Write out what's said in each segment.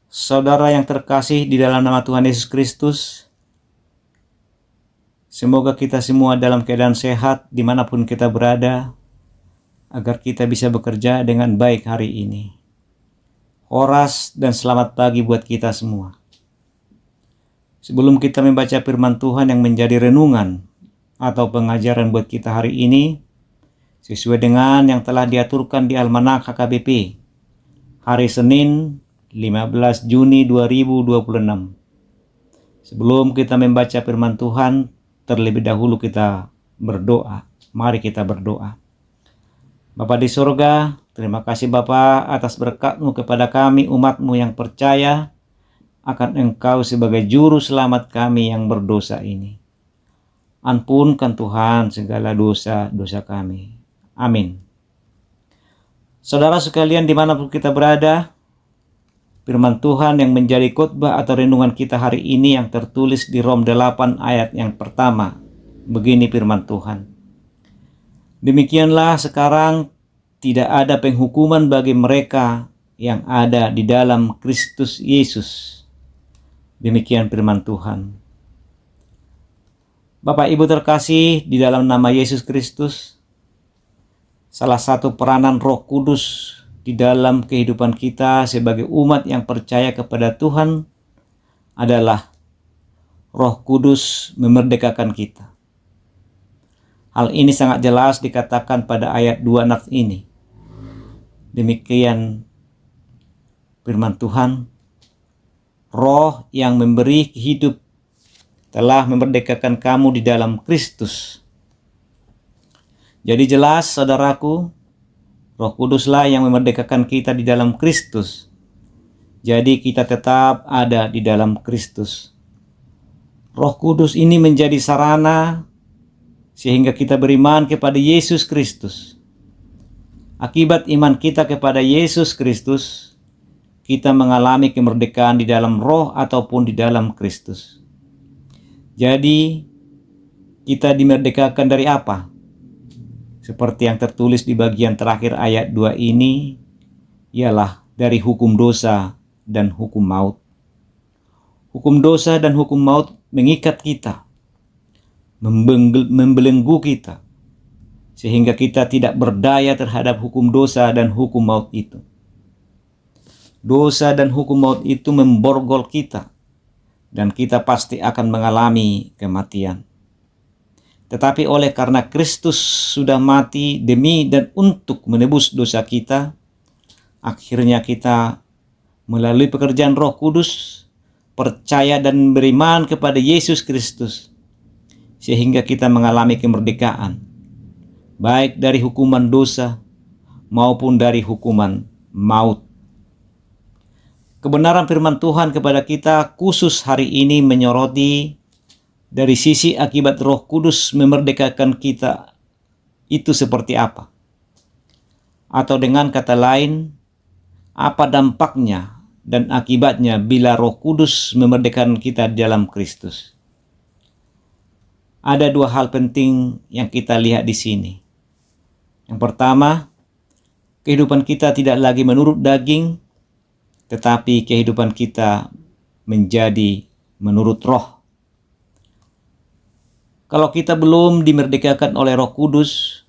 Saudara yang terkasih di dalam nama Tuhan Yesus Kristus, semoga kita semua dalam keadaan sehat dimanapun kita berada, agar kita bisa bekerja dengan baik hari ini. Horas dan selamat pagi buat kita semua. Sebelum kita membaca firman Tuhan yang menjadi renungan atau pengajaran buat kita hari ini, sesuai dengan yang telah diaturkan di Almanak HKBP, hari Senin 15 Juni 2026. Sebelum kita membaca firman Tuhan, terlebih dahulu kita berdoa. Mari kita berdoa. Bapa di surga, terima kasih Bapa atas berkat-Mu kepada kami umat-Mu yang percaya akan Engkau sebagai juru selamat kami yang berdosa ini. Ampunkan Tuhan segala dosa-dosa kami. Amin. Saudara sekalian dimanapun kita berada, firman Tuhan yang menjadi khotbah atau renungan kita hari ini yang tertulis di Rom 8 ayat yang pertama. Begini firman Tuhan. Demikianlah sekarang tidak ada penghukuman bagi mereka yang ada di dalam Kristus Yesus. Demikian firman Tuhan. Bapak Ibu terkasih di dalam nama Yesus Kristus, salah satu peranan Roh Kudus di dalam kehidupan kita sebagai umat yang percaya kepada Tuhan adalah Roh Kudus memerdekakan kita. Hal ini sangat jelas dikatakan pada ayat 26 ini. Demikian firman Tuhan, Roh yang memberi hidup telah memerdekakan kamu di dalam Kristus. Jadi jelas saudaraku, Roh Kuduslah yang memerdekakan kita di dalam Kristus. Jadi kita tetap ada di dalam Kristus. Roh Kudus ini menjadi sarana sehingga kita beriman kepada Yesus Kristus. Akibat iman kita kepada Yesus Kristus, kita mengalami kemerdekaan di dalam roh ataupun di dalam Kristus. Jadi kita dimerdekakan dari apa? Seperti yang tertulis di bagian terakhir ayat 2 ini, ialah dari hukum dosa dan hukum maut. Hukum dosa dan hukum maut mengikat kita, membelenggu kita, sehingga kita tidak berdaya terhadap hukum dosa dan hukum maut itu. Dosa dan hukum maut itu memborgol kita, dan kita pasti akan mengalami kematian. Tetapi oleh karena Kristus sudah mati demi dan untuk menebus dosa kita, akhirnya kita melalui pekerjaan Roh Kudus percaya dan beriman kepada Yesus Kristus, sehingga kita mengalami kemerdekaan, baik dari hukuman dosa maupun dari hukuman maut. Kebenaran firman Tuhan kepada kita khusus hari ini menyoroti dari sisi akibat Roh Kudus memerdekakan kita itu seperti apa? Atau dengan kata lain, apa dampaknya dan akibatnya bila Roh Kudus memerdekakan kita dalam Kristus? Ada dua hal penting yang kita lihat di sini. Yang pertama, kehidupan kita tidak lagi menurut daging, tetapi kehidupan kita menjadi menurut roh. Kalau kita belum dimerdekakan oleh Roh Kudus,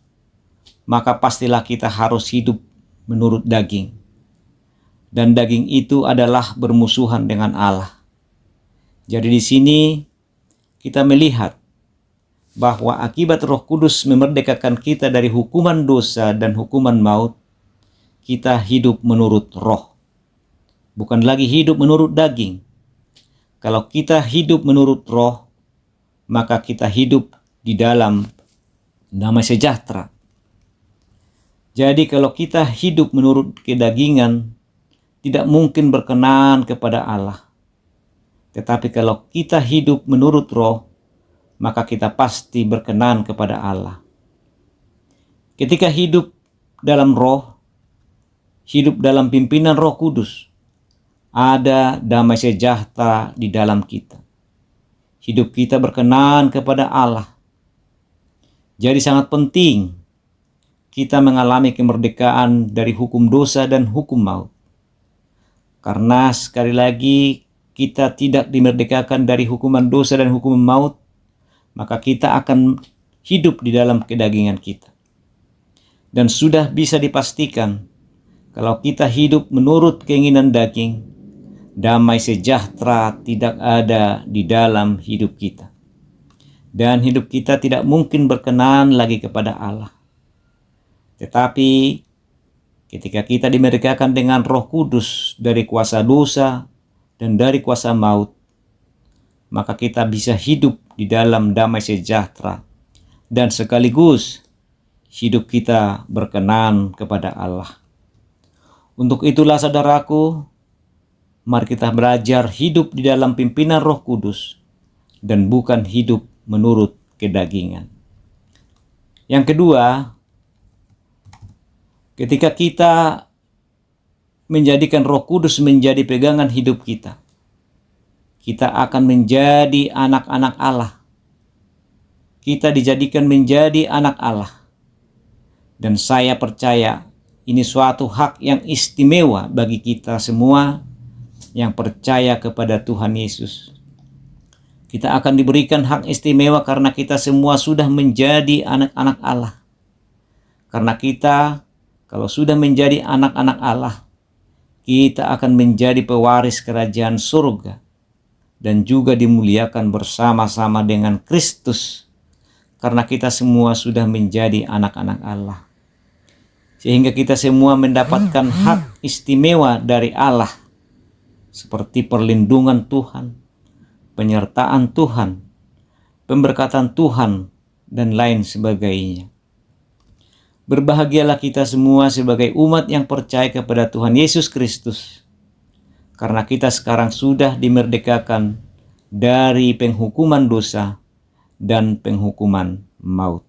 maka pastilah kita harus hidup menurut daging. Dan daging itu adalah bermusuhan dengan Allah. Jadi di sini kita melihat bahwa akibat Roh Kudus memerdekakan kita dari hukuman dosa dan hukuman maut, kita hidup menurut roh. Bukan lagi hidup menurut daging. Kalau kita hidup menurut roh, maka kita hidup di dalam damai sejahtera. Jadi kalau kita hidup menurut kedagingan, tidak mungkin berkenan kepada Allah. Tetapi kalau kita hidup menurut roh, maka kita pasti berkenan kepada Allah. Ketika hidup dalam roh, hidup dalam pimpinan Roh Kudus, ada damai sejahtera di dalam kita. Hidup kita berkenan kepada Allah. Jadi sangat penting kita mengalami kemerdekaan dari hukum dosa dan hukum maut. Karena sekali lagi kita tidak dimerdekakan dari hukuman dosa dan hukuman maut, maka kita akan hidup di dalam kedagingan kita. Dan sudah bisa dipastikan, kalau kita hidup menurut keinginan daging, damai sejahtera tidak ada di dalam hidup kita. Dan hidup kita tidak mungkin berkenan lagi kepada Allah. Tetapi ketika kita dimerdekakan dengan Roh Kudus dari kuasa dosa dan dari kuasa maut, maka kita bisa hidup di dalam damai sejahtera dan sekaligus hidup kita berkenan kepada Allah. Untuk itulah saudaraku, mari kita belajar hidup di dalam pimpinan Roh Kudus dan bukan hidup menurut kedagingan. Yang kedua, ketika kita menjadikan Roh Kudus menjadi pegangan hidup kita, kita akan menjadi anak-anak Allah. Kita dijadikan menjadi anak Allah. Dan saya percaya ini suatu hak yang istimewa bagi kita semua yang percaya kepada Tuhan Yesus. Kita akan diberikan hak istimewa karena kita semua sudah menjadi anak-anak Allah. Karena kita kalau sudah menjadi anak-anak Allah, kita akan menjadi pewaris kerajaan surga dan juga dimuliakan bersama-sama dengan Kristus. Karena kita semua sudah menjadi anak-anak Allah. Sehingga kita semua mendapatkan hak istimewa dari Allah. Seperti perlindungan Tuhan, penyertaan Tuhan, pemberkatan Tuhan, dan lain sebagainya. Berbahagialah kita semua sebagai umat yang percaya kepada Tuhan Yesus Kristus. Karena kita sekarang sudah dimerdekakan dari penghukuman dosa dan penghukuman maut.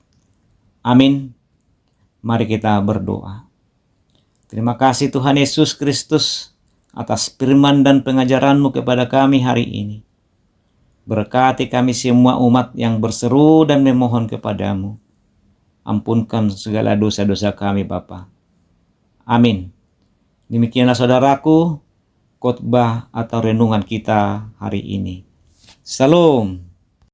Amin. Mari kita berdoa. Terima kasih Tuhan Yesus Kristus atas firman dan pengajaran-Mu kepada kami hari ini. Berkati kami semua umat yang berseru dan memohon kepadamu. Ampunkan segala dosa-dosa kami Bapa. Amin. Demikianlah saudaraku, khotbah atau renungan kita hari ini. Salam.